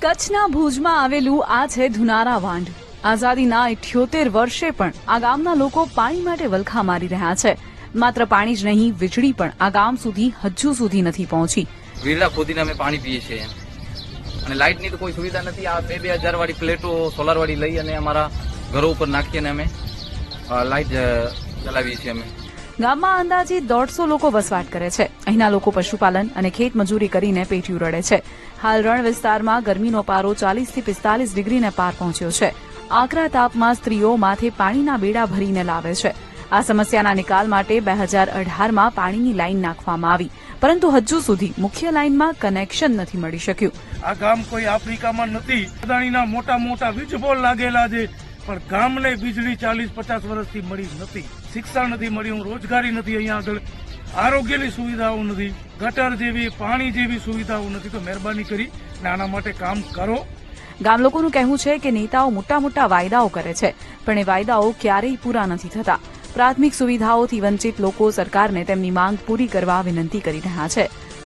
કચ્છના ભુજમાં આવેલું આ છે ધુનારા વાંઢ. આઝાદીના 78 વર્ષે પણ આ ગામના લોકો પાણી માટે વલખા મારી રહ્યા છે. માત્ર પાણી જ નહીં, વીજળી પણ આ ગામ સુધી હજુ સુધી નથી પહોંચી. વીરલા ખોદીને અમે પાણી પીએ છીએ અને લાઇટની તો કોઈ સુવિધા નથી. આ 2000 વાળી પ્લેટો સોલાર વાળી લઈ અને અમારા ઘરો ઉપર નાખીને અમે લાઇટ ચલાવીએ છીએ. અમે ગામમાં અંદાજિત 150 લોકો વસવાટ કરે છે. અહીંના લોકો પશુપાલન અને ખેત મજૂરી કરીને પેટીયું રડે છે. હાલ રણ વિસ્તારમાં ગરમીનો પારો 40 થી 45 ડિગ્રીને પાર પહોંચ્યો છે. આકરા તાપમાં સ્ત્રીઓ માથે પાણીના બેડા ભરીને લાવે છે. આ સમસ્યાના નિકાલ માટે 2018માં પાણીની લાઇન નાખવામાં આવી, પરંતુ હજુ સુધી મુખ્ય લાઇનમાં કનેક્શન નથી મળી શક્યું. આ ગામ કોઈ આફ્રિકામાં નથી. અદાણીના મોટા મોટા વીજપોલ લાગેલા છે, પણ ગામને વીજળી 40-50 વર્ષથી મળી નથી. શિક્ષણ નથી મળ્યું, રોજગારી નથી. અહીંયા આગળ આરોગ્યની સુવિધાઓ નથી, ગટર જેવી પાણી જેવી સુવિધાઓ નથી. તો મહેરબાની કરી આના માટે કામ કરો. ગામ લોકોનું કહેવું છે કે નેતાઓ મોટા મોટા વાયદાઓ કરે છે, પણ એ વાયદાઓ ક્યારેય પૂરા નથી થતા. પ્રાથમિક સુવિધાઓથી વંચિત લોકો સરકારને તેમની માંગ પૂરી કરવા વિનંતી કરી રહ્યા છે.